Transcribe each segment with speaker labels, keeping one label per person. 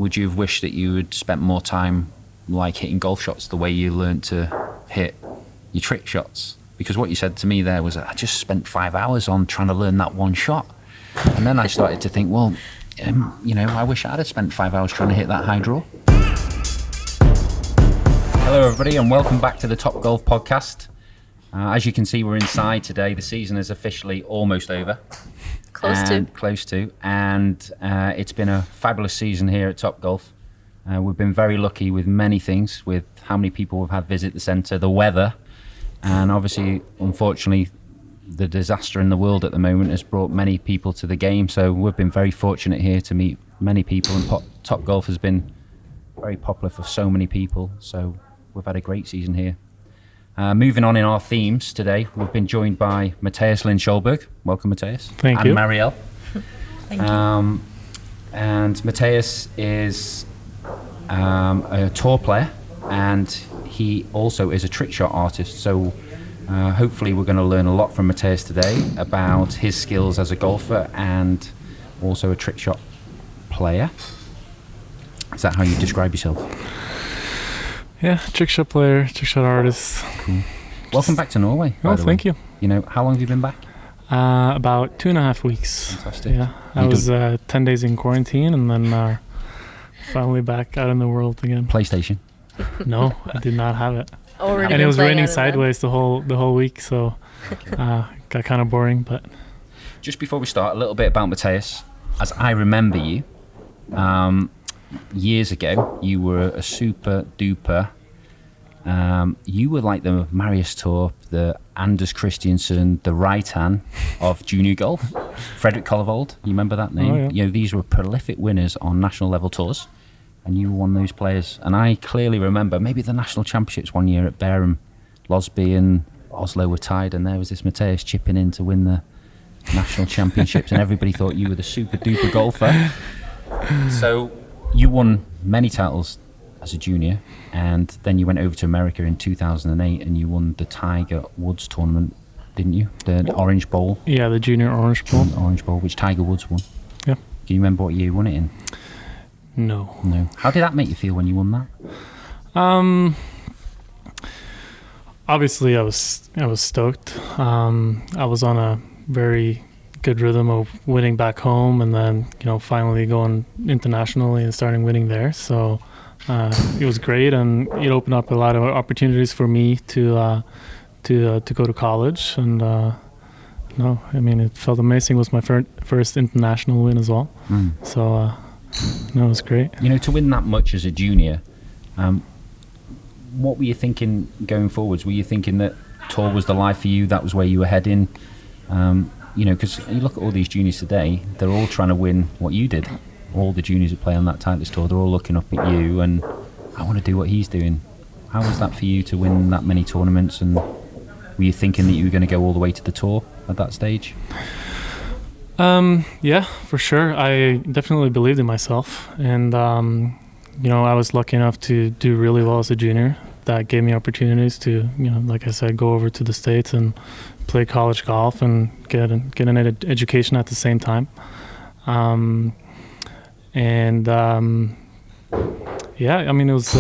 Speaker 1: would you have wished that you had spent more time like hitting golf shots the way you learned to hit your trick shots? Because what you said to me there was, I just spent 5 hours on trying to learn that one shot. And then I started to think, well, I wish I'd have spent 5 hours trying to hit that high draw. Hello everybody and welcome back to the Toppgolf podcast. As you can see, we're inside today. The season is officially almost over. Close to. And it's been a fabulous season here at Toppgolf. We've been very lucky with many things, with how many people we've had visit the centre, the weather, and obviously, unfortunately, the disaster in the world at the moment has brought many people to the game. So we've been very fortunate here to meet many people, and Toppgolf has been very popular for so many people. So we've had a great season here. Moving on in our themes today, we've been joined by Mathias Schjoelberg. Welcome, Mathias.
Speaker 2: Thank you.
Speaker 1: And Marielle.
Speaker 3: Thank you.
Speaker 1: And Mathias is a tour player, and he also is a trick shot artist. So hopefully we're going to learn a lot from Mathias today about his skills as a golfer and also a trick shot player. Is that how you describe yourself?
Speaker 2: Yeah, trick shot player, trick shot artist.
Speaker 1: Cool. Welcome back to Norway.
Speaker 2: Oh, thank you.
Speaker 1: How long have you been back?
Speaker 2: About 2.5 weeks.
Speaker 1: Fantastic.
Speaker 2: Yeah, I was 10 days in quarantine and then finally back out in the world again.
Speaker 1: PlayStation?
Speaker 2: No, I did not have it.
Speaker 3: Already
Speaker 2: and it was raining sideways the whole week, so got kind of boring. But
Speaker 1: just before we start, a little bit about Mathias. As I remember you, years ago, you were a super duper. You were like the Marius Torp, the Anders Christiansen, the right hand of junior golf. Fredrik Kollevold, you remember that name?
Speaker 2: Oh, yeah.
Speaker 1: These were prolific winners on national level tours, and you were one of those players. And I clearly remember maybe the national championships one year at Bareham, Losby and Oslo were tied, and there was this Mathias chipping in to win the national championships, and everybody thought you were the super duper golfer. So you won many titles as a junior, and then you went over to America in 2008 and you won the Tiger Woods tournament, didn't you? The Orange Bowl.
Speaker 2: Yeah, the Junior Orange Bowl.
Speaker 1: Orange Bowl, which Tiger Woods won.
Speaker 2: Yeah.
Speaker 1: Do you remember what year you won it in?
Speaker 2: No.
Speaker 1: How did that make you feel when you won that?
Speaker 2: Obviously I was stoked. I was on a very good rhythm of winning back home, and then finally going internationally and starting winning there. So it was great, and it opened up a lot of opportunities for me to go to college. And it felt amazing. It was my first international win as well. So it was great.
Speaker 1: To win that much as a junior, what were you thinking going forwards? Were you thinking that tour was the life for you? That was where you were heading? Because you look at all these juniors today, they're all trying to win what you did. All the juniors that play on that Titleist tour, they're all looking up at you and I want to do what he's doing. How was that for you to win that many tournaments, and were you thinking that you were going to go all the way to the tour at that stage?
Speaker 2: Yeah, for sure. I definitely believed in myself, and I was lucky enough to do really well as a junior. That gave me opportunities to, like I said, go over to the States and play college golf and get an education at the same time. It was,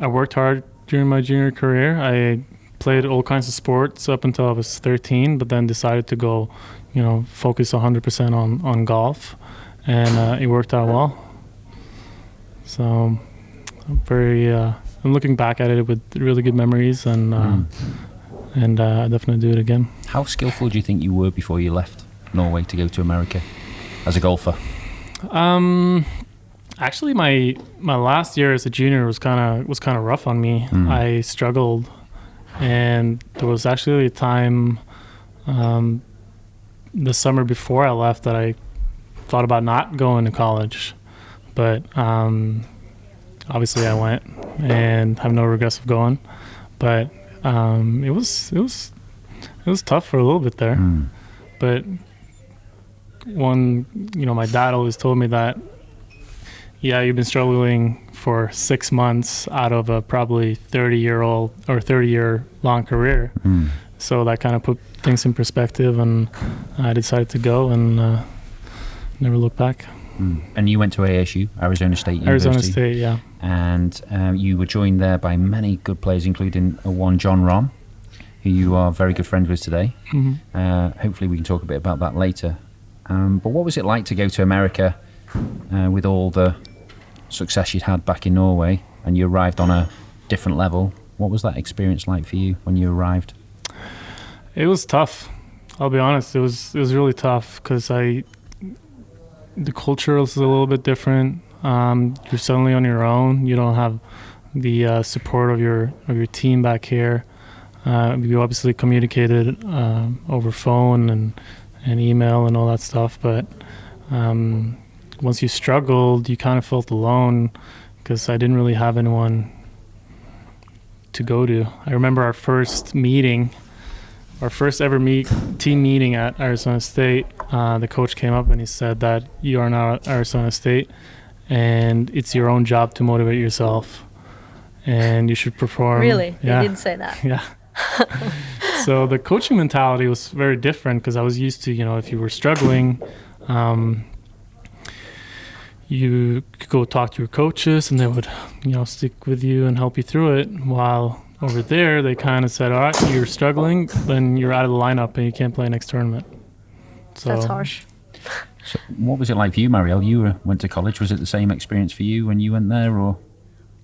Speaker 2: I worked hard during my junior career. I played all kinds of sports up until I was 13, but then decided to go, focus 100% on golf, and it worked out well. So I'm looking back at it with really good memories, and I definitely do it again.
Speaker 1: How skillful do you think you were before you left Norway to go to America as a golfer?
Speaker 2: Actually, my last year as a junior was kind of rough on me. I struggled, and there was actually a time the summer before I left that I thought about not going to college, but obviously I went and have no regrets of going. But it was tough for a little bit there. But my dad always told me that, yeah, you've been struggling for 6 months out of a probably 30-year long career. So that kind of put things in perspective, and I decided to go and never look back.
Speaker 1: And you went to ASU, Arizona State University.
Speaker 2: Arizona State, yeah.
Speaker 1: And you were joined there by many good players, including one Jon Rhamn, who you are very good friends with today. Hopefully we can talk a bit about that later. But what was it like to go to America with all the success you'd had back in Norway, and you arrived on a different level? What was that experience like for you when you arrived?
Speaker 2: It was tough. I'll be honest. It was really tough because the culture is a little bit different. You're suddenly on your own. You don't have the support of your team back here. We obviously communicated over phone and email and all that stuff, but once you struggled, you kind of felt alone because I didn't really have anyone to go to. I remember our first ever team meeting at Arizona State. The coach came up and he said that you are now at Arizona State and it's your own job to motivate yourself and you should perform.
Speaker 3: Really?
Speaker 2: Yeah.
Speaker 3: He did say that?
Speaker 2: Yeah. So the coaching mentality was very different because I was used to, if you were struggling, you could go talk to your coaches and they would, stick with you and help you through it. While over there, they kind of said, all right, you're struggling, then you're out of the lineup and you can't play next tournament. So
Speaker 3: that's harsh.
Speaker 1: So what was it like for you, Marielle? You went to college. Was it the same experience for you when you went there, or?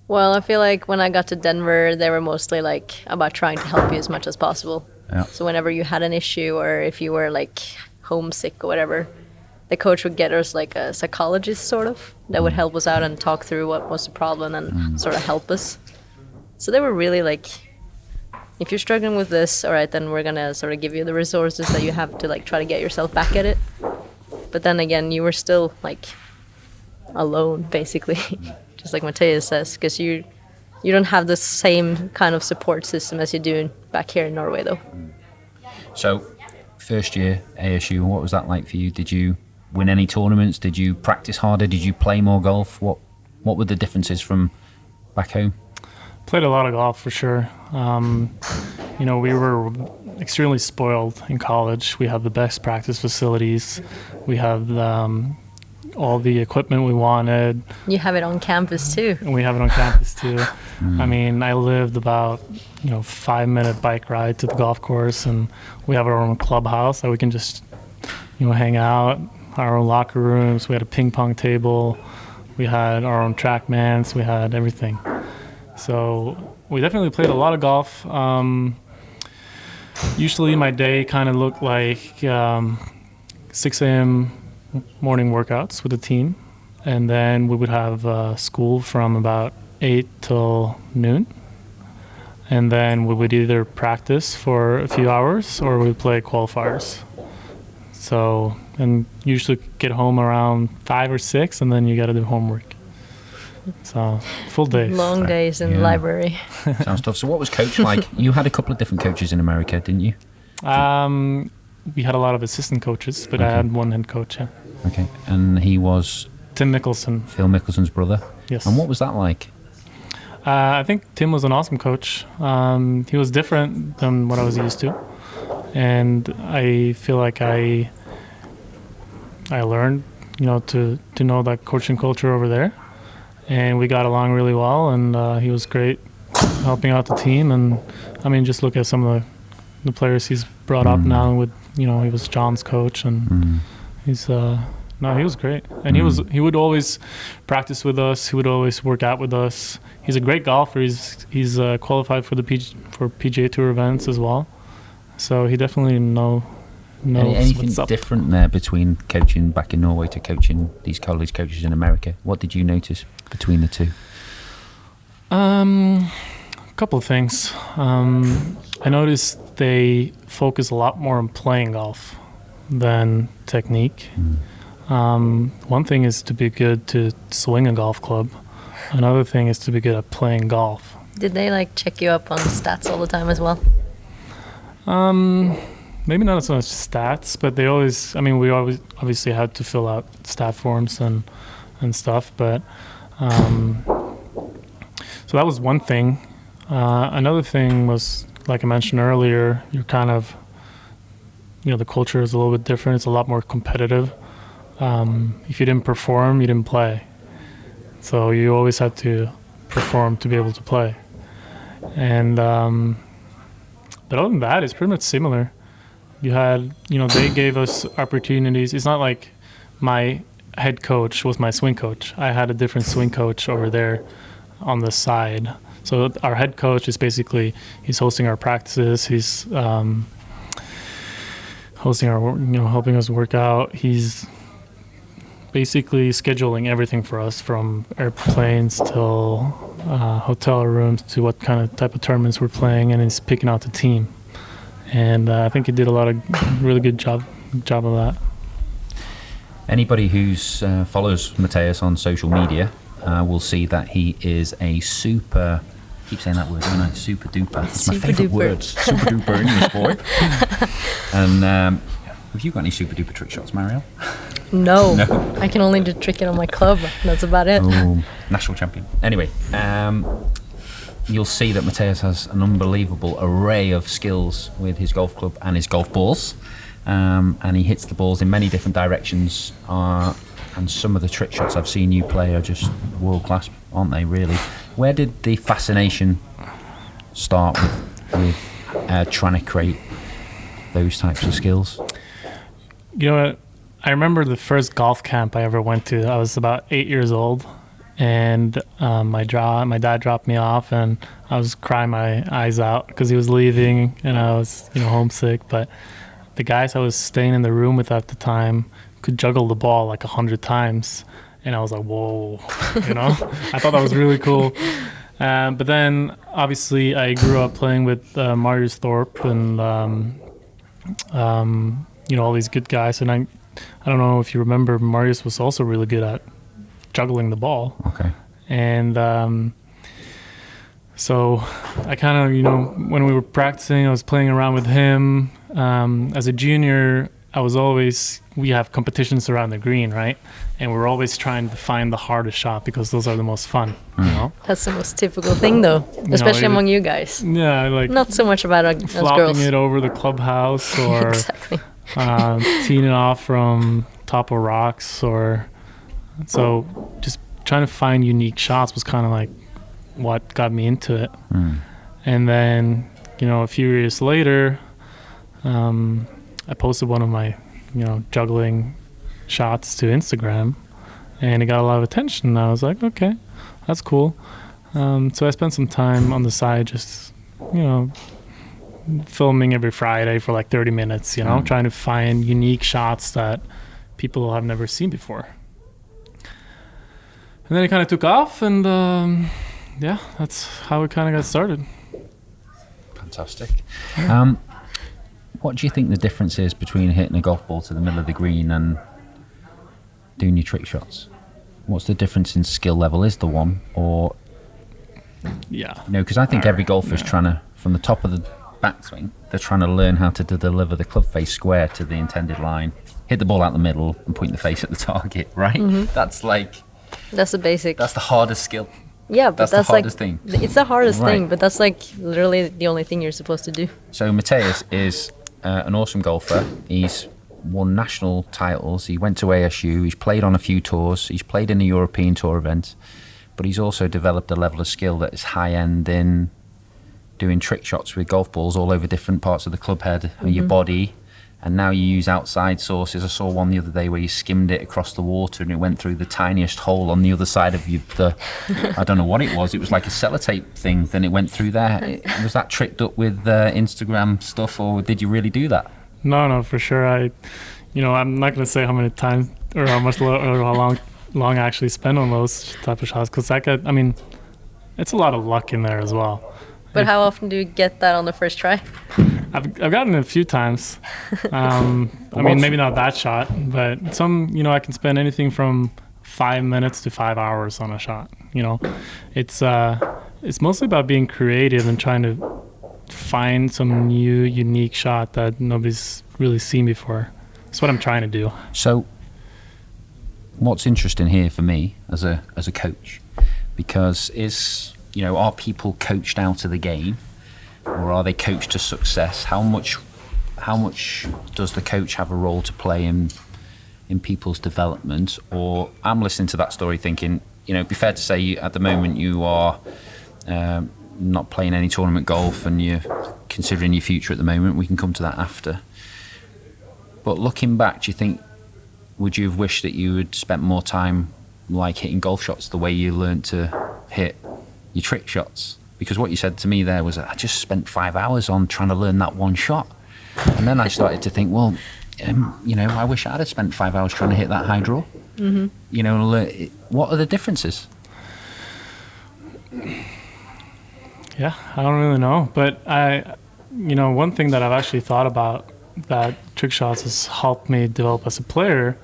Speaker 3: Well, I feel like when I got to Denver, they were mostly about trying to help you as much as possible.
Speaker 1: Yeah.
Speaker 3: So whenever you had an issue or if you were homesick or whatever, the coach would get us a psychologist sort of that would help us out and talk through what was the problem and sort of help us. So they were really if you're struggling with this, all right, then we're gonna sort of give you the resources that you have to try to get yourself back at it. But then again, you were still alone basically. Just like Mathias says, because you don't have the same kind of support system as you do back here in Norway, though.
Speaker 1: So, first year ASU, what was that like for you? Did you win any tournaments? Did you practice harder? Did you play more golf? What were the differences from back home?
Speaker 2: Played a lot of golf for sure. We were extremely spoiled in college. We had the best practice facilities. We had all the equipment we wanted.
Speaker 3: You have it on campus too.
Speaker 2: And we have it on campus too. I mean, I lived about 5-minute bike ride to the golf course, and we have our own clubhouse that we can just hang out. Our own locker rooms. We had a ping pong table. We had our own TrackMans. We had everything. So we definitely played a lot of golf. Usually my day kind of looked like 6 a.m. morning workouts with the team, and then we would have school from about 8 till noon, and then we would either practice for a few hours or we would play qualifiers. So, and usually get home around 5 or 6, and then you got to do homework. So full days.
Speaker 3: Long days in the library.
Speaker 1: Sounds tough. So what was coach like? You had a couple of different coaches in America, didn't you?
Speaker 2: We had a lot of assistant coaches, but I had one head coach. Yeah.
Speaker 1: Okay, and he was
Speaker 2: Tim Mickelson.
Speaker 1: Phil Mickelson's brother.
Speaker 2: Yes.
Speaker 1: And what was that like?
Speaker 2: I think Tim was an awesome coach. He was different than what I was used to, and I feel like I learned, to know that coaching culture over there, and we got along really well. And he was great helping out the team. And I mean, just look at some of the players he's brought up now. With he was John's coach, and he's he was great. And he would always practice with us. He would always work out with us. He's a great golfer. He's qualified for the PGA Tour events as well. So he definitely knows
Speaker 1: anything
Speaker 2: what's up.
Speaker 1: Different there between coaching back in Norway to coaching these college coaches in America? What did you notice between the two?
Speaker 2: A couple of things. I noticed they focus a lot more on playing golf than technique. One thing is to be good to swing a golf club. Another thing is to be good at playing golf.
Speaker 3: Did they check you up on stats all the time as well?
Speaker 2: Maybe not so much stats, but we always obviously had to fill out stat forms and stuff. But so that was one thing. Another thing was, like I mentioned earlier, you're kind of, the culture is a little bit different. It's a lot more competitive. if you didn't perform, you didn't play. So you always had to perform to be able to play. And but other than that, it's pretty much similar. You had, they gave us opportunities. It's not like my head coach was my swing coach. I had a different swing coach over there on the side. So our head coach is basically, he's hosting our practices. He's hosting our, helping us work out. He's basically scheduling everything for us, from airplanes till hotel rooms to what kind of type of tournaments we're playing, and he's picking out the team. And I think he did a lot of really good job of that.
Speaker 1: Anybody who's follows Mathias on social media will see that he is a super, I keep saying that word, don't I? Super duper. It's my favourite word. Super duper English boy. And have you got any super duper trick shots, Marielle?
Speaker 3: No. I can only do trick it on my club. That's about it.
Speaker 1: Oh, national champion. Anyway, you'll see that Mathias has an unbelievable array of skills with his golf club and his golf balls. And he hits the balls in many different directions. And some of the trick shots I've seen you play are just world class, aren't they, really? Where did the fascination start with trying to create those types of skills?
Speaker 2: You know what? I remember the first golf camp I ever went to. I was about 8 years old, and my dad dropped me off, and I was crying my eyes out because he was leaving, and I was homesick. But the guys I was staying in the room with at the time could juggle the ball like 100 times, and I was like, whoa, I thought that was really cool. But then obviously I grew up playing with Marius Thorpe and all these good guys, and I don't know if you remember, Marius was also really good at juggling the ball.
Speaker 1: Okay.
Speaker 2: And so I kind of, when we were practicing, I was playing around with him. As a junior, we have competitions around the green, right? And we're always trying to find the hardest shot because those are the most fun,
Speaker 3: That's the most typical thing, though, especially among you guys.
Speaker 2: Yeah, like
Speaker 3: not so much about us
Speaker 2: flopping
Speaker 3: girls.
Speaker 2: it over the clubhouse or
Speaker 3: Exactly.
Speaker 2: teeing it off from top of rocks, so just trying to find unique shots was kind of like what got me into it. And then a few years later, I posted one of my juggling shots to Instagram, and it got a lot of attention. I was like, okay, that's cool. So I spent some time on the side just filming every Friday for like 30 minutes, trying to find unique shots that people have never seen before. And then it kind of took off, and that's how it kind of got started.
Speaker 1: Fantastic. What do you think the difference is between hitting a golf ball to the middle of the green and doing your trick shots? What's the difference in skill level? Is there one, or because I think every golfer is trying to, from the top of the backswing, they're trying to learn how to deliver the club face square to the intended line, hit the ball out the middle, and point the face at the target. Right? Mm-hmm.
Speaker 3: That's the basic.
Speaker 1: That's the hardest skill.
Speaker 3: Yeah, but
Speaker 1: that's the hardest thing.
Speaker 3: It's the hardest thing, but that's like literally the only thing you're supposed to do.
Speaker 1: So Mathias is an awesome golfer. He's won national titles. He went to ASU. He's played on a few tours. He's played in a European Tour event. But he's also developed a level of skill that is high-end in doing trick shots with golf balls all over different parts of the club head and your body. And now you use outside sources. I saw one the other day where you skimmed it across the water and it went through the tiniest hole on the other side of I don't know what it was. It was like a sellotape thing. Then it went through there. Was that tricked up with Instagram stuff, or did you really do that?
Speaker 2: No, for sure. I'm not going to say how many times or how much or how long I actually spend on those type of shots, because it's a lot of luck in there as well.
Speaker 3: But how often do you get that on the first try?
Speaker 2: I've gotten it a few times. Maybe not that shot, but some, I can spend anything from 5 minutes to 5 hours on a shot. It's mostly about being creative and trying to find some new, unique shot that nobody's really seen before. That's what I'm trying to do.
Speaker 1: So what's interesting here for me as a coach, because are people coached out of the game, or are they coached to success? How much does the coach have a role to play in in people's development? Or I'm listening to that story thinking, it'd be fair to say at the moment you are not playing any tournament golf and you're considering your future at the moment. We can come to that after. But looking back, do you think, would you have wished that you had spent more time like hitting golf shots the way you learned to hit your trick shots? Because what you said to me there was, I just spent 5 hours on trying to learn that one shot. And then I started to think, well, I wish I'd have spent 5 hours trying to hit that high draw. Mm-hmm. What are the differences?
Speaker 2: Yeah, I don't really know. But one thing that I've actually thought about that trick shots has helped me develop as a player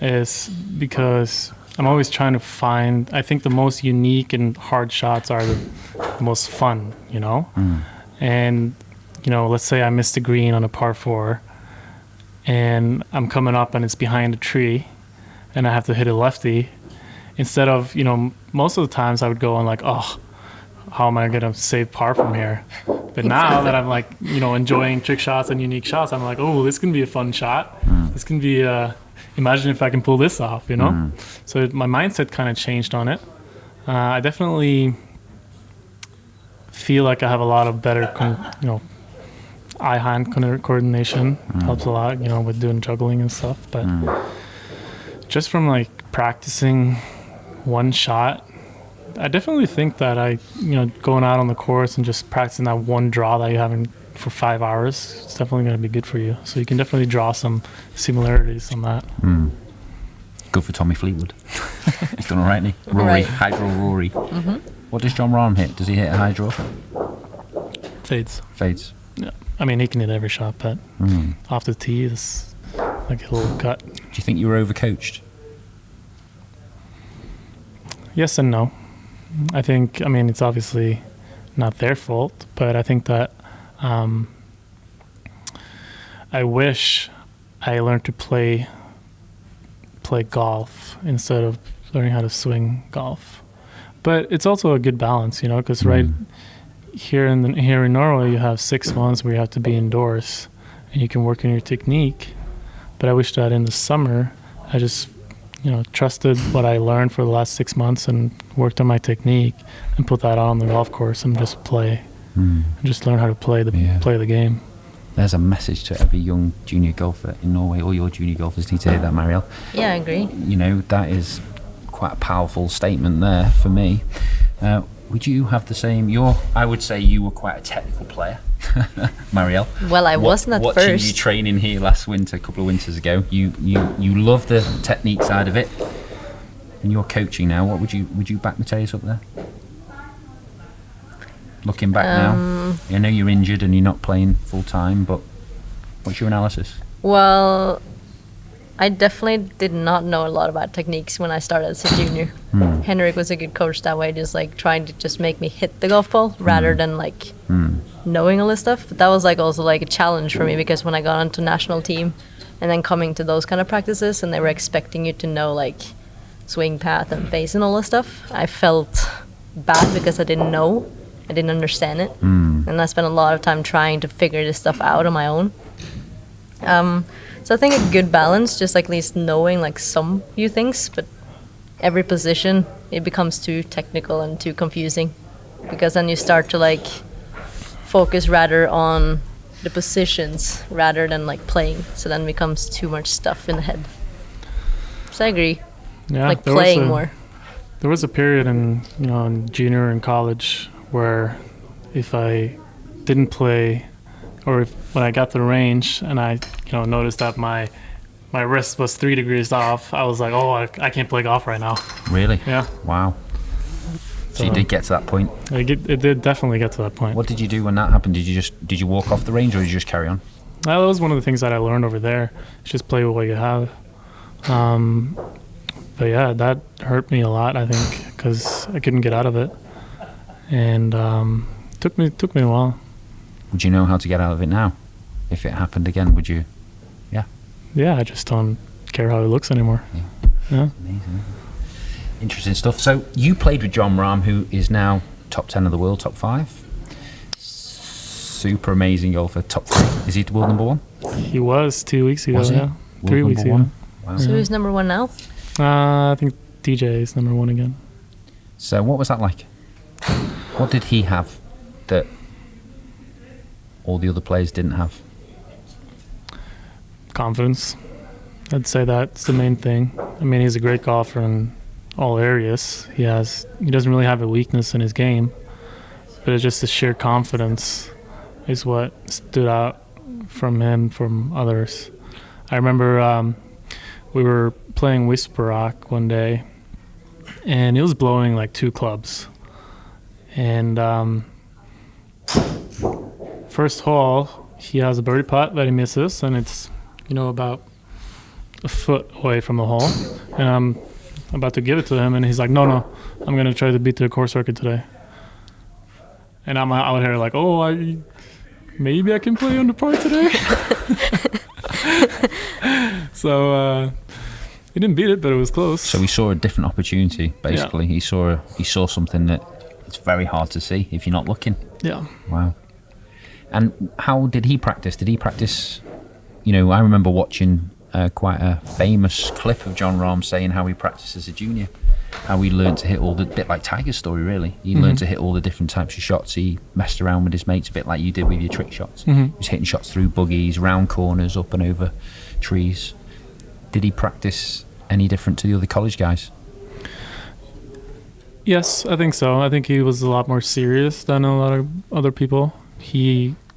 Speaker 2: is because I'm always trying to find, I think the most unique and hard shots are the most fun, And, let's say I missed the green on a par 4 and I'm coming up and it's behind a tree and I have to hit a lefty. Instead of, most of the times I would go on like, oh, how am I going to save par from here? But now that I'm like, enjoying trick shots and unique shots, I'm like, oh, this can be a fun shot. This can be, imagine if I can pull this off, So my mindset kind of changed on it. I definitely feel like I have a lot of better, eye-hand coordination. Helps a lot, with doing juggling and stuff. But just from like practicing one shot, I definitely think that going out on the course and just practicing that one draw that you're having for 5 hours, it's definitely going to be good for you. So you can definitely draw some similarities on that.
Speaker 1: Good for Tommy Fleetwood. He's done all right, hasn't he? Rory,
Speaker 3: right.
Speaker 1: High draw Rory.
Speaker 3: Mm-hmm.
Speaker 1: What does Jon Rhamn hit? Does he hit a high draw?
Speaker 2: Fades.
Speaker 1: Yeah.
Speaker 2: I mean, he can hit every shot, but off the tee is like a little cut.
Speaker 1: Do you think you were overcoached?
Speaker 2: Yes and no. I think, it's obviously not their fault, but I think that I wish I learned to play golf instead of learning how to swing golf. But it's also a good balance, because right here in Norway you have 6 months where you have to be indoors and you can work on your technique. But I wish that in the summer I just trusted what I learned for the last 6 months and worked on my technique and put that on the golf course and just play. And just learn how to play the game.
Speaker 1: There's a message to every young junior golfer in Norway. All your junior golfers need to hear that, Marielle.
Speaker 3: Yeah, I agree.
Speaker 1: That is quite a powerful statement there for me. Would you have the same? I would say you were quite a technical player, Marielle.
Speaker 3: Well, I wasn't at
Speaker 1: watching
Speaker 3: first.
Speaker 1: You training here last winter, a couple of winters ago, you love the technique side of it. And you're coaching now. What would you back Mathias up there? Looking back now, I know you're injured and you're not playing full time, but what's your analysis?
Speaker 3: Well, I definitely did not know a lot about techniques when I started as a junior. Henrik was a good coach that way, just like trying to just make me hit the golf ball rather than like knowing all this stuff. But that was like also like a challenge for me, because when I got onto national team and then coming to those kind of practices and they were expecting you to know like swing path and face and all this stuff, I felt bad because I didn't know. I didn't understand it. And I spent a lot of time trying to figure this stuff out on my own. So I think a good balance, just like at least knowing like some few things, but every position, it becomes too technical and too confusing, because then you start to like focus rather on the positions rather than like playing. So then becomes too much stuff in the head. So I agree.
Speaker 2: Yeah,
Speaker 3: like playing more.
Speaker 2: There was a period in junior and college where if I didn't play, or when I got to the range and I noticed that my wrist was 3 degrees off, I was like, oh, I can't play golf right now.
Speaker 1: Really?
Speaker 2: Yeah.
Speaker 1: Wow. So you did get to that point?
Speaker 2: It did definitely get to that point.
Speaker 1: What did you do when that happened? Did you walk off the range, or did you just carry on?
Speaker 2: Well, that was one of the things that I learned over there. Just play with what you have. But yeah, that hurt me a lot, I think, because I couldn't get out of it. And took me a while.
Speaker 1: Would you know how to get out of it now? If it happened again, would you?
Speaker 2: Yeah, I just don't care how it looks anymore. Yeah.
Speaker 1: Amazing. Interesting stuff. So you played with Jon Rhamn, who is now top 10 of the world, top 5. Super amazing golfer, top 3. Is he world number 1?
Speaker 2: He was 2 weeks ago.
Speaker 1: Was he?
Speaker 2: Yeah,
Speaker 1: World
Speaker 2: 3 weeks
Speaker 1: number
Speaker 2: ago.
Speaker 1: 1? Wow.
Speaker 3: So who's number one now?
Speaker 2: I think DJ is number one again.
Speaker 1: So what was that like? What did he have that all the other players didn't have?
Speaker 2: Confidence. I'd say that's the main thing. I mean, he's a great golfer in all areas. He doesn't really have a weakness in his game, but it's just the sheer confidence is what stood out from him from others. I remember we were playing Whisper Rock one day, and he was blowing like 2 clubs. And first hole, he has a birdie putt that he misses, and it's, about a foot away from the hole. And I'm about to give it to him, and he's like, no, I'm going to try to beat the course record today. And I'm out here like, maybe I can play under par today. So he didn't beat it, but it was close.
Speaker 1: So he saw a different opportunity, basically. Yeah. He saw something that it's very hard to see if you're not looking.
Speaker 2: Yeah.
Speaker 1: Wow. And how did he practice? Did he practice? I remember watching quite a famous clip of Jon Rhamn saying how he practiced as a junior, how he learned to hit all the, bit like Tiger's story really. He learned to hit all the different types of shots. He messed around with his mates a bit like you did with your trick shots. He was hitting shots through buggies, round corners, up and over trees. Did he practice any different to the other college guys?
Speaker 2: Yes, I think so. I think he was a lot more serious than a lot of other people.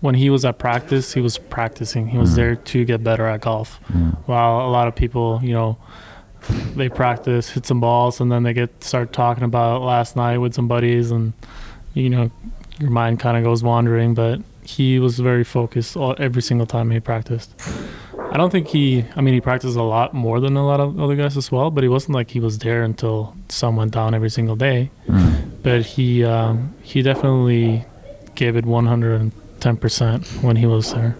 Speaker 2: When he was at practice, he was practicing. He was there to get better at golf. While a lot of people, they practice, hit some balls, and then they start talking about last night with some buddies, and your mind kind of goes wandering. But he was very focused every single time he practiced. I don't think he practiced a lot more than a lot of other guys as well, but he wasn't like he was there until sun went down every single day. But he definitely gave it 110% when he was there.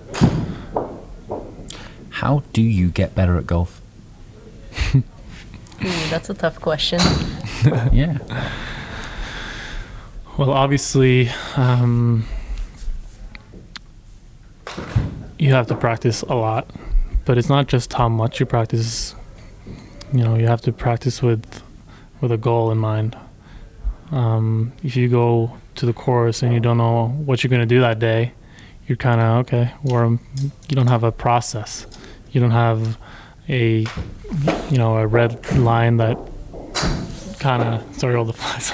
Speaker 1: How do you get better at golf?
Speaker 3: That's a tough question.
Speaker 1: Yeah.
Speaker 2: Well, obviously, you have to practice a lot, but it's not just how much you practice. You have to practice with a goal in mind. If you go to the course and you don't know what you're going to do that day, you're kind of you don't have a process. You don't have a red line that kind of, sorry, all the flies.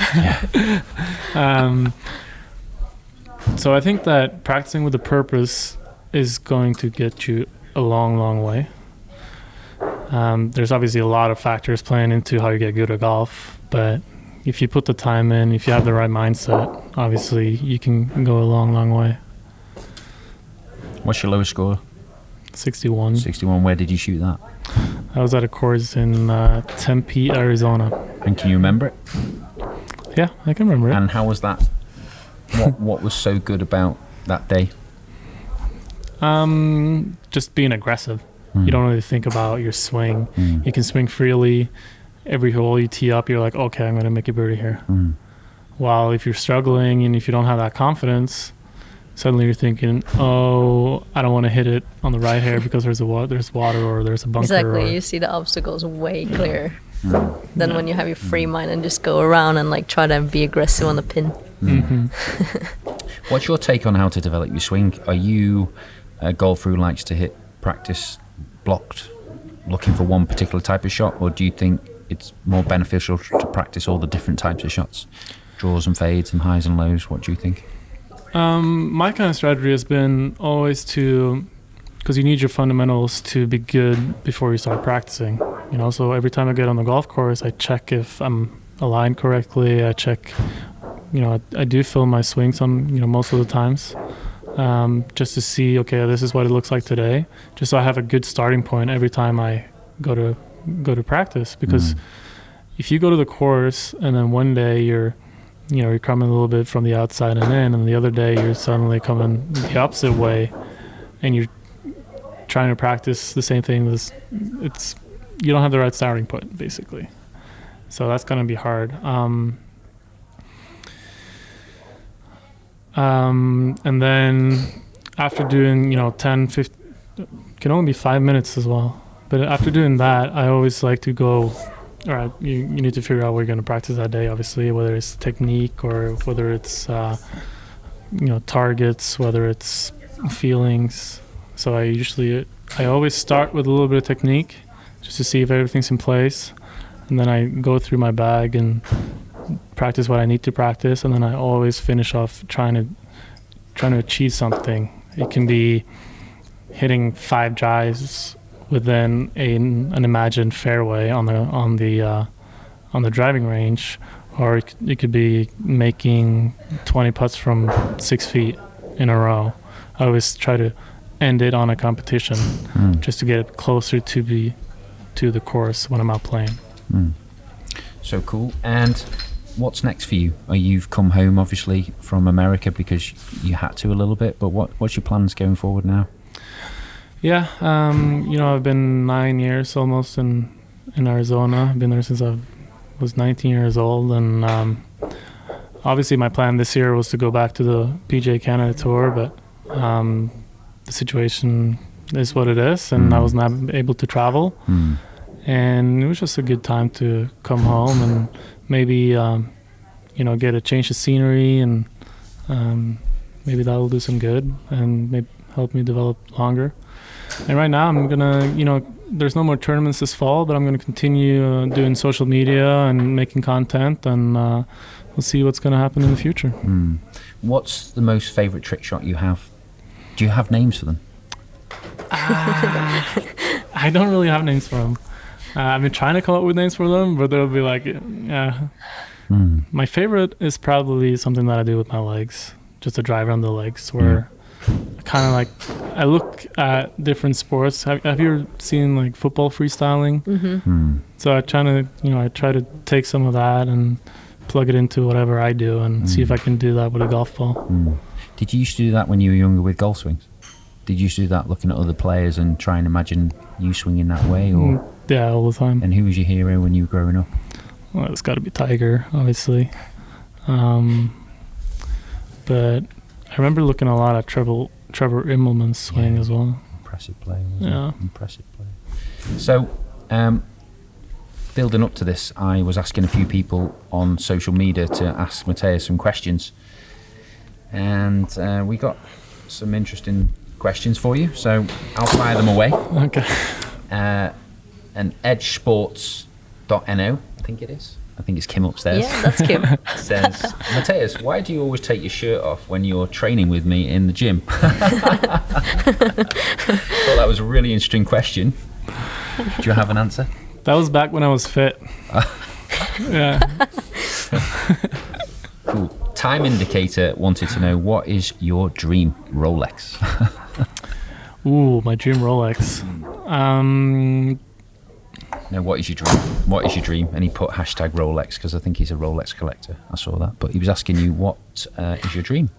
Speaker 2: So I think that practicing with a purpose is going to get you a long, long way. There's obviously a lot of factors playing into how you get good at golf, but if you put the time in, if you have the right mindset, obviously you can go a long, long way.
Speaker 1: What's your lowest score?
Speaker 2: 61.
Speaker 1: 61. Where did you shoot that?
Speaker 2: I was at a course in Tempe, Arizona.
Speaker 1: And can you remember it?
Speaker 2: Yeah, I can remember it.
Speaker 1: And how was that? What was so good about that day?
Speaker 2: Just being aggressive. You don't really think about your swing. You can swing freely. Every hole you tee up, you're like, okay, I'm going to make a birdie here. While if you're struggling and if you don't have that confidence, suddenly you're thinking, I don't want to hit it on the right here because there's water or there's a bunker.
Speaker 3: Exactly, you see the obstacles way clearer than when you have your free mind and just go around and like try to be aggressive on the pin.
Speaker 1: What's your take on how to develop your swing? Are you a golfer who likes to hit practice blocked, looking for one particular type of shot, or do you think it's more beneficial to practice all the different types of shots, draws and fades and highs and lows? What do you think?
Speaker 2: My kind of strategy has been always because you need your fundamentals to be good before you start practicing. So every time I get on the golf course, I check if I'm aligned correctly. I check, I do film my swings most of the times, just to see, okay, this is what it looks like today, just so I have a good starting point every time I go to practice. Because if you go to the course and then one day you're coming a little bit from the outside and in, and the other day you're suddenly coming the opposite way, and you're trying to practice the same thing, you don't have the right starting point, basically. So that's going to be hard. And then after doing, 10, 15, can only be 5 minutes as well. But after doing that, I always like to go, all right, you need to figure out what you're going to practice that day, obviously, whether it's technique or whether it's, targets, whether it's feelings. So I always start with a little bit of technique just to see if everything's in place. And then I go through my bag and practice what I need to practice. And then I always finish off trying to achieve something. It can be hitting 5 drives within an imagined fairway on the driving range, or it could be making 20 putts from 6 feet in a row. I always try to end it on a competition just to get closer to the course when I'm out playing.
Speaker 1: So cool. And what's next for you? You've come home obviously from America because you had to a little bit, but what's your plans going forward now?
Speaker 2: Yeah, I've been 9 years almost in Arizona. I've been there since I was 19 years old, and obviously my plan this year was to go back to the PGA Canada Tour, but the situation is what it is, and I was not able to travel. And it was just a good time to come home and maybe get a change of scenery, and maybe that'll do some good and maybe help me develop longer. And right now I'm gonna, there's no more tournaments this fall, but I'm gonna continue doing social media and making content, and we'll see what's gonna happen in the future.
Speaker 1: What's the most favorite trick shot you have? Do you have names for them?
Speaker 2: I don't really have names for them. I've been trying to come up with names for them, but they'll be like, My favorite is probably something that I do with my legs, just a drive around the legs, where kind of like I look at different sports. Have you ever seen like football freestyling? So I try to take some of that and plug it into whatever I do and see if I can do that with a golf ball.
Speaker 1: Did you used to do that when you were younger with golf swings? Did you used to do that looking at other players and try and imagine you swinging that way? Or
Speaker 2: yeah, all the time.
Speaker 1: And who was your hero when you were growing up?
Speaker 2: Well, it's got to be Tiger, obviously. But I remember looking a lot at Trevor Immelman's swing as well.
Speaker 1: Impressive play. Impressive play. So, building up to this, I was asking a few people on social media to ask Mathias some questions. And we got some interesting questions for you. So I'll fire them away.
Speaker 2: Okay.
Speaker 1: And edgesports.no, I think it is. I think it's Kim upstairs.
Speaker 3: Yeah, that's Kim.
Speaker 1: Says, Mathias, why do you always take your shirt off when you're training with me in the gym? Thought that was a really interesting question. Do you have an answer?
Speaker 2: That was back when I was fit. Yeah.
Speaker 1: Cool. Time Indicator wanted to know, what is your dream Rolex?
Speaker 2: Ooh, my dream Rolex.
Speaker 1: No, what is your dream? What is your dream? And he put hashtag Rolex because I think he's a Rolex collector. I saw that. But he was asking you, what is your dream?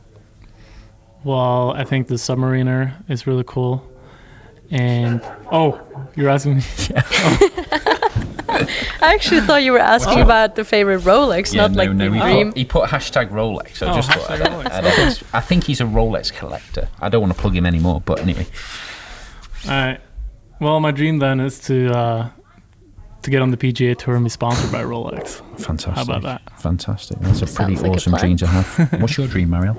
Speaker 2: Well, I think the Submariner is really cool. And, you're asking me? Yeah.
Speaker 3: I actually thought you were asking about the favorite Rolex, not the dream.
Speaker 1: He put hashtag Rolex. I just thought I think he's a Rolex collector. I don't want to plug him anymore, but anyway.
Speaker 2: All right. Well, my dream then is to get on the PGA Tour and be sponsored by Rolex.
Speaker 1: Fantastic.
Speaker 2: How about that?
Speaker 1: Fantastic. That's a pretty awesome dream to have. What's your dream, Mariel?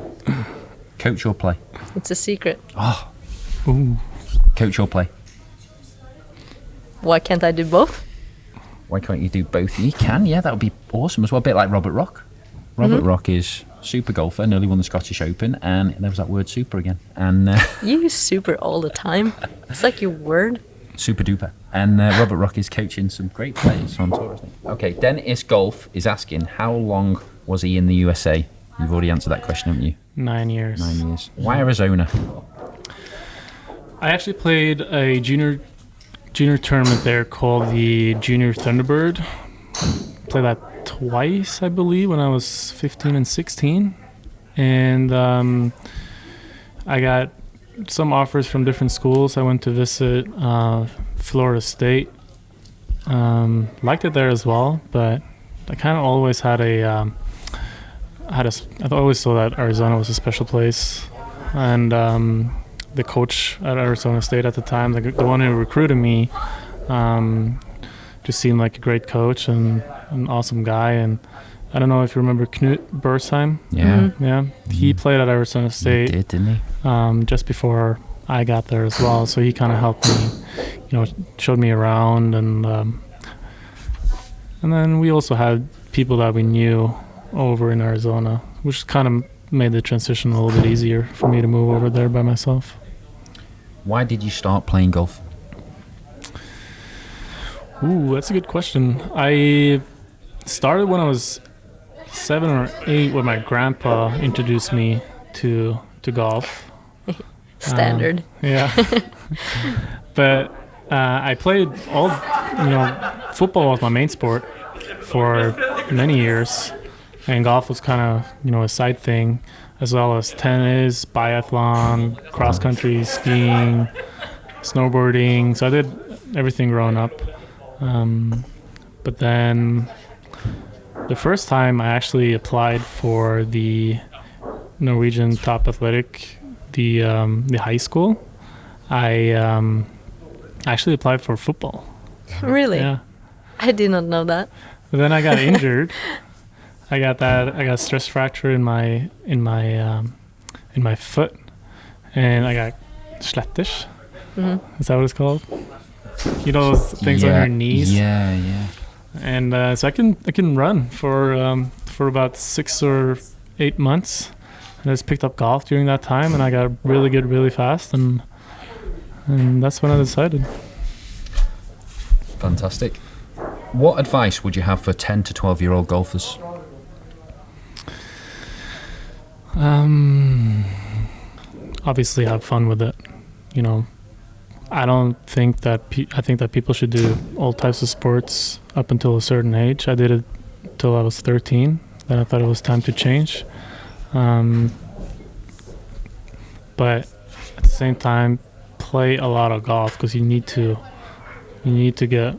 Speaker 1: Coach or play?
Speaker 3: It's a secret.
Speaker 1: Oh.
Speaker 2: Ooh.
Speaker 1: Coach or play?
Speaker 3: Why can't I do both?
Speaker 1: Why can't you do both? You can, yeah, that would be awesome as well. A bit like Robert Rock. Robert Rock is super golfer, nearly won the Scottish Open, and there was that word super again. And
Speaker 3: you use super all the time. It's like your word.
Speaker 1: Super duper. And Robert Rock is coaching some great players on tour, isn't he? Okay, Dennis Golf is asking, how long was he in the USA? You've already answered that question, haven't you?
Speaker 2: 9 years.
Speaker 1: 9 years. Why Arizona?
Speaker 2: I actually played a junior tournament there called the Junior Thunderbird. Played that twice, I believe, when I was 15 and 16. And I got some offers from different schools. I went to visit Florida State. Liked it there as well, but I kind of always I always thought that Arizona was a special place. And the coach at Arizona State at the time, the one who recruited me, Just seemed like a great coach and an awesome guy. And I don't know if you remember Knut Bursheim.
Speaker 1: Yeah.
Speaker 2: Yeah. He played at Arizona State.
Speaker 1: He did, didn't he?
Speaker 2: Just before I got there as well. So he kind of helped me, showed me around. And then we also had people that we knew over in Arizona, which kind of made the transition a little bit easier for me to move over there by myself.
Speaker 1: Why did you start playing golf?
Speaker 2: Ooh, that's a good question. I started when I was 7 or 8 when my grandpa introduced me to golf.
Speaker 3: Standard.
Speaker 2: Yeah. But I played football was my main sport for many years. And golf was kind of, a side thing, as well as tennis, biathlon, cross-country, skiing, snowboarding. So I did everything growing up. But then the first time I actually applied for the Norwegian top athletic, the high school, I actually applied for football.
Speaker 3: Really?
Speaker 2: Yeah.
Speaker 3: I did not know that.
Speaker 2: But then I got injured. I got stress fracture in my foot, and I got sletters. Mm-hmm. Is that what it's called? Those things on your knees.
Speaker 1: Yeah.
Speaker 2: And so I can run for about 6 or 8 months. And I just picked up golf during that time, and I got really good really fast, and that's when I decided.
Speaker 1: Fantastic. What advice would you have for 10 to 12-year-old golfers?
Speaker 2: Obviously have fun with it. I don't think that I think that people should do all types of sports up until a certain age. I did it till I was 13. Then I thought it was time to change. But at the same time, play a lot of golf, because you need to get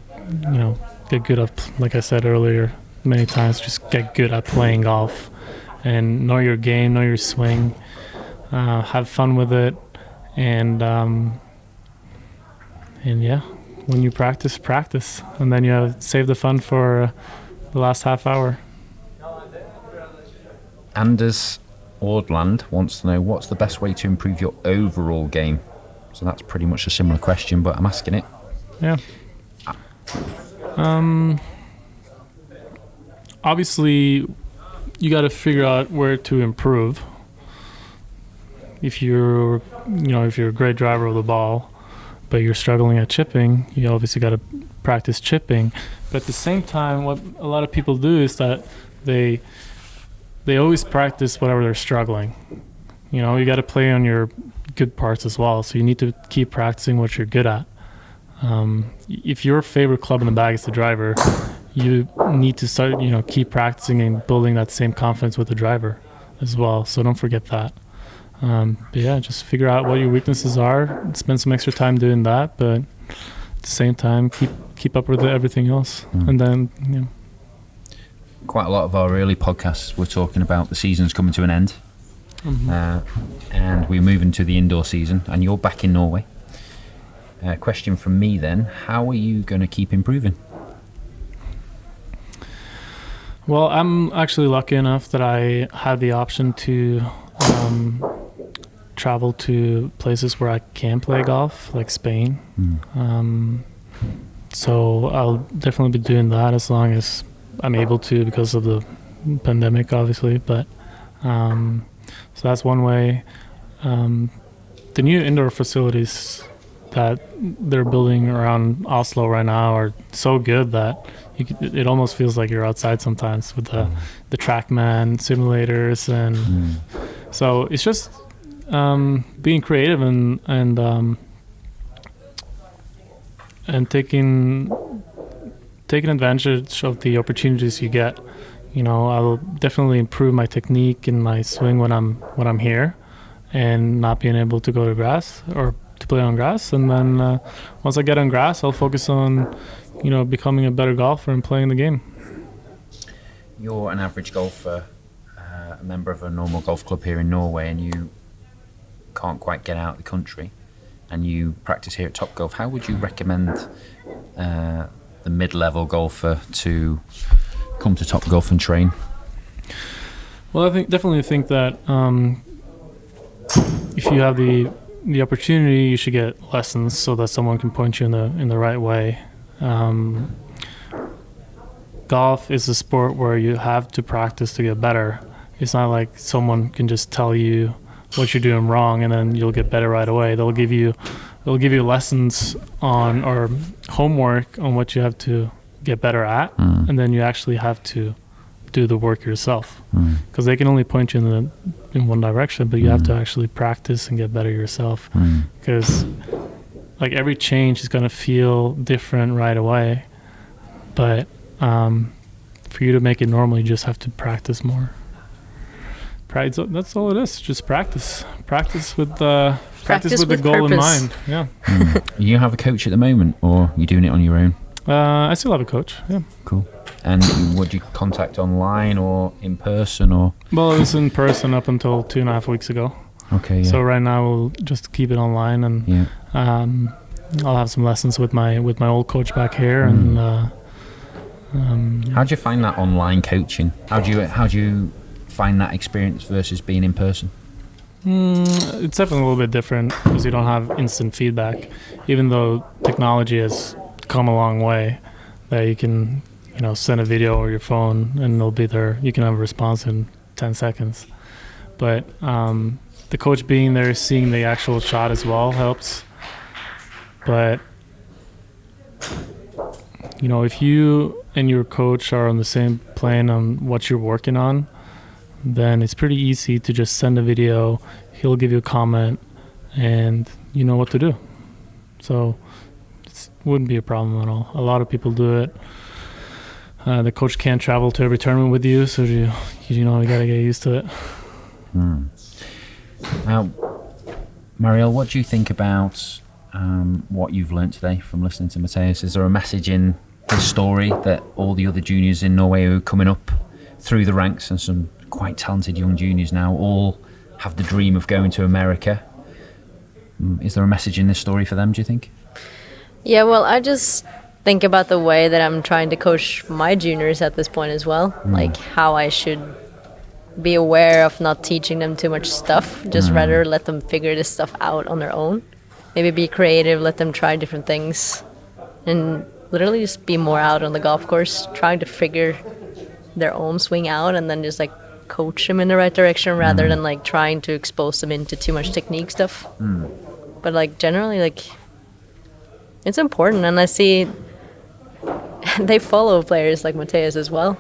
Speaker 2: good at, like I said earlier many times, just get good at playing golf and know your game, know your swing, have fun with it, and yeah, when you practice, and then you save the fun for the last half hour.
Speaker 1: Anders Ordland wants to know, what's the best way to improve your overall game? So that's pretty much a similar question, but I'm asking it.
Speaker 2: Yeah. Obviously, you got to figure out where to improve. If you're a great driver of the ball, but you're struggling at chipping, you obviously got to practice chipping. But at the same time, what a lot of people do is that they always practice whatever they're struggling. You got to play on your good parts as well. So you need to keep practicing what you're good at. If your favorite club in the bag is the driver, you need to start, keep practicing and building that same confidence with the driver as well. So don't forget that. But yeah, just figure out what your weaknesses are, spend some extra time doing that, but at the same time, keep up with everything else. And then,
Speaker 1: Quite a lot of our early podcasts were talking about the season's coming to an end. And we're moving to the indoor season, and you're back in Norway. Question from me then, how are you going to keep improving?
Speaker 2: Well, I'm actually lucky enough that I had the option to travel to places where I can play golf, like Spain. So I'll definitely be doing that as long as I'm able to, because of the pandemic, obviously. But so that's one way. The new indoor facilities that they're building around Oslo right now are so good that it almost feels like you're outside sometimes with the TrackMan simulators, and so it's just being creative and taking advantage of the opportunities you get. I will definitely improve my technique and my swing when I'm here, and not being able to go to grass or to play on grass. And then once I get on grass, I'll focus on becoming a better golfer and playing the game.
Speaker 1: You're an average golfer, a member of a normal golf club here in Norway, and you can't quite get out of the country. and you practice here at Toppgolf, how would you recommend the mid-level golfer to come to Toppgolf and train?
Speaker 2: Well, I definitely think that if you have the opportunity, you should get lessons so that someone can point you in the right way. Golf is a sport where you have to practice to get better. It's not like someone can just tell you what you're doing wrong and then you'll get better right away. They'll give you lessons on, or homework on, what you have to get better at, and then you actually have to do the work yourself, because they can only point you in one direction, but you have to actually practice and get better yourself, because like every change is going to feel different right away, but for you to make it normal, you just have to practice more. That's all it is. Just practice with the goal in mind. Yeah.
Speaker 1: You have a coach at the moment, or are you doing it on your own?
Speaker 2: I still have a coach. Yeah.
Speaker 1: Cool. And would you contact online or in person, or?
Speaker 2: Well, it was in person up until 2.5 weeks ago.
Speaker 1: Okay. Yeah.
Speaker 2: So right now we'll just keep it online, and I'll have some lessons with my old coach back here. And
Speaker 1: how do you find that online coaching? How do you find that experience versus being in person?
Speaker 2: It's definitely a little bit different because you don't have instant feedback, even though technology has come a long way, that you can send a video or your phone and it'll be there. You can have a response in 10 seconds. But the coach being there, seeing the actual shot as well helps. But if you and your coach are on the same plane on what you're working on, then it's pretty easy to just send a video. He'll give you a comment and you know what to do. So it wouldn't be a problem at all. A lot of people do it. The coach can't travel to every tournament with you, so you gotta get used to it.
Speaker 1: Now, Mariel, what do you think about what you've learned today from listening to Mathias? Is there a message in his story that all the other juniors in Norway who are coming up through the ranks, and some quite talented young juniors now, all have the dream of going to America? Is there a message in this story for them, do you think?
Speaker 3: Yeah, well, I just think about the way that I'm trying to coach my juniors at this point as well, like how I should be aware of not teaching them too much stuff, just rather let them figure this stuff out on their own. Maybe be creative, let them try different things, and literally just be more out on the golf course, trying to figure their own swing out, and then just like coach them in the right direction rather than like trying to expose them into too much technique stuff. But like generally, like it's important, and I see they follow players like Mathias as well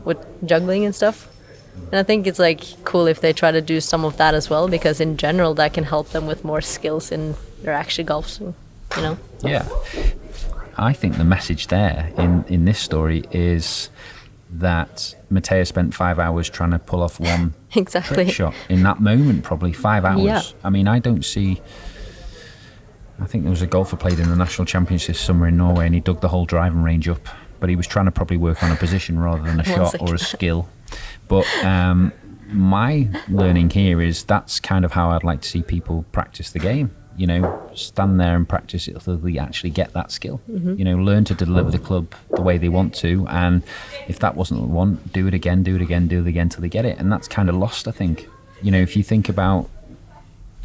Speaker 3: with juggling and stuff. And I think it's like cool if they try to do some of that as well, because in general that can help them with more skills in their actual golf swing,
Speaker 1: Yeah. I think the message there in this story is that Mathias spent 5 hours trying to pull off one trick shot in that moment, probably 5 hours.
Speaker 3: Yeah.
Speaker 1: I mean, I think there was a golfer played in the national championship this summer in Norway, and he dug the whole driving range up, but he was trying to probably work on a position rather than a shot or a skill. But my learning here is that's kind of how I'd like to see people practice the game. Stand there and practice it until they actually get that skill. Learn to deliver the club the way they want to, and if that wasn't the one, do it again till they get it. And that's kind of lost, I think. If you think about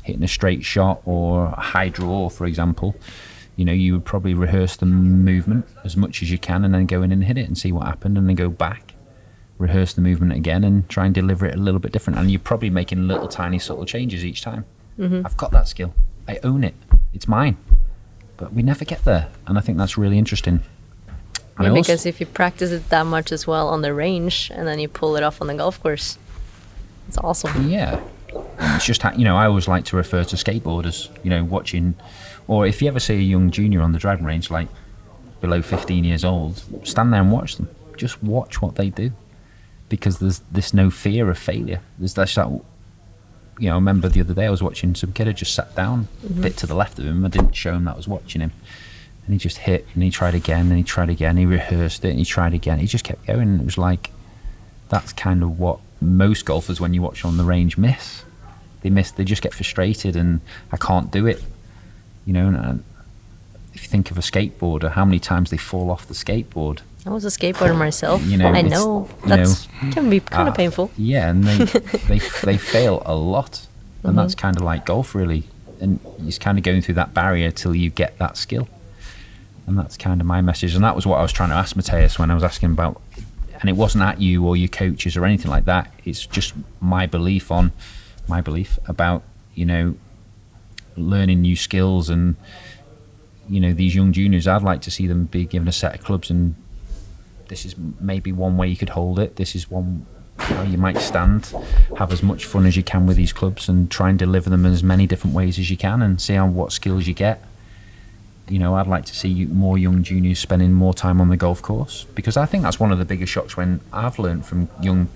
Speaker 1: hitting a straight shot or a high draw, for example, you would probably rehearse the movement as much as you can and then go in and hit it and see what happened, and then go back, rehearse the movement again and try and deliver it a little bit different. And you're probably making little tiny subtle changes each time. I've got that skill. I own it. It's mine. But we never get there. And I think that's really interesting.
Speaker 3: Yeah, because if you practice it that much as well on the range and then you pull it off on the golf course, it's awesome.
Speaker 1: Yeah. And it's just, I always like to refer to skateboarders, watching, or if you ever see a young junior on the driving range, like below 15 years old, stand there and watch them. Just watch what they do. Because there's no fear of failure. There's that, I remember the other day I was watching some kid had just sat down a bit to the left of him. I didn't show him that I was watching him. And he just hit, and he tried again, and he tried again. He rehearsed it, and he tried again. He just kept going. And it was like, that's kind of what most golfers, when you watch on the range, miss. They just get frustrated, and I can't do it. you know, and if you think of a skateboarder, how many times they fall off the skateboard.
Speaker 3: I was a skateboarder myself.
Speaker 1: You know,
Speaker 3: I know that can be kind of painful.
Speaker 1: Yeah, and they fail a lot, and that's kind of like golf, really. And you're kind of going through that barrier till you get that skill, and that's kind of my message. And that was what I was trying to ask Mathias when I was asking about. And it wasn't at you or your coaches or anything like that. It's just my belief about, you know, learning new skills. And, you know, these young juniors, I'd like to see them be given a set of clubs, and this is maybe one way you could hold it. This is one how you might stand. Have as much fun as you can with these clubs and try and deliver them in as many different ways as you can, and see what skills you get. You know, I'd like to see more young juniors spending more time on the golf course, because I think that's one of the biggest shocks when I've learned from young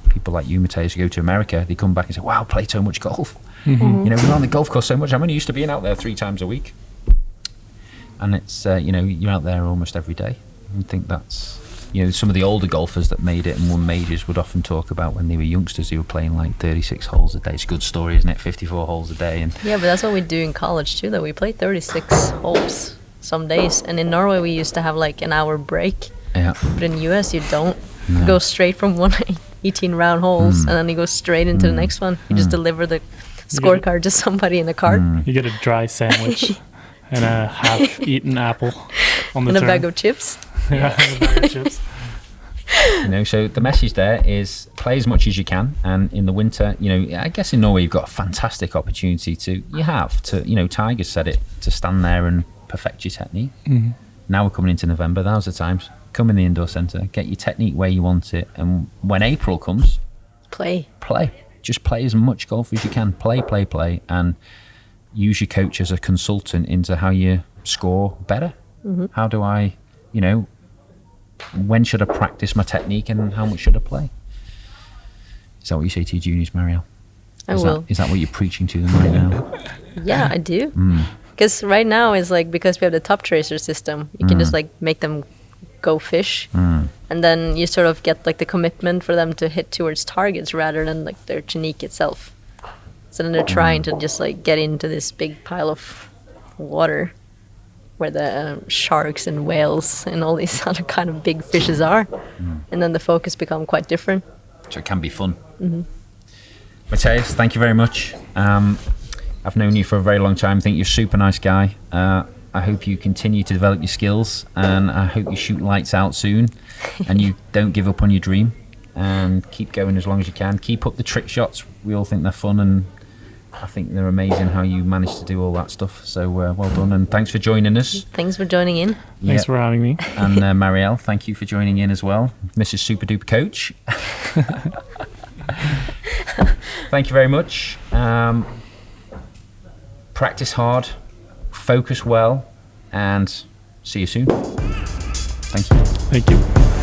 Speaker 1: people like you, Mathias, who go to America. They come back and say, wow, I play so much golf. You know, we're on the golf course so much. I'm only used to being out there 3 times a week. And it's, you know, you're out there almost every day. I think that's, you know, some of the older golfers that made it and won majors would often talk about when they were youngsters, they were playing like 36 holes a day. It's a good story, isn't it? 54 holes a day. And
Speaker 3: yeah, but that's what we do in college too, though. We play 36 holes some days. And in Norway, we used to have like an hour break.
Speaker 1: Yeah.
Speaker 3: But in the US, you don't. You go straight from 18 round holes, and then you go straight into the next one. You just deliver the scorecard to somebody in a cart.
Speaker 2: You get a dry sandwich and a half-eaten apple on the
Speaker 3: and
Speaker 2: turn.
Speaker 3: a bag of chips.
Speaker 2: Yeah, and a bag of chips.
Speaker 1: You know, so the message there is play as much as you can, and in the winter, you know, I guess in Norway you've got a fantastic opportunity to, you know, Tiger said it, to stand there and perfect your technique. Now we're coming into November, now's the time. Come in the indoor centre, get your technique where you want it, and when April comes,
Speaker 3: play.
Speaker 1: Just play as much golf as you can. Play, and use your coach as a consultant into how you score better. How do I, you know, when should I practice my technique and how much should I play? Is that what you say to your juniors, Marielle?
Speaker 3: I will.
Speaker 1: Is that what you're preaching to them right now?
Speaker 3: Yeah, I do. Because right now it's like, because we have the Toptracer system, you can just like make them go fish, and then you sort of get like the commitment for them to hit towards targets rather than like their technique itself. So then they're trying to just like get into this big pile of water where the sharks and whales and all these other kind of big fishes are, and then the focus become quite different.
Speaker 1: So it can be fun. Mathias, thank you very much. I've known you for a very long time. I think you're a super nice guy. I hope you continue to develop your skills, and I hope you shoot lights out soon and you don't give up on your dream, and keep going as long as you can. Keep up the trick shots. We all think they're fun, and I think they're amazing how you manage to do all that stuff. So well done, and thanks for joining us.
Speaker 3: Thanks for joining in.
Speaker 2: Thanks for having me.
Speaker 1: And Marielle, thank you for joining in as well, Mrs. Super Duper Coach. Thank you very much. Practice hard, focus well, and see you soon. Thank you.
Speaker 2: Thank you.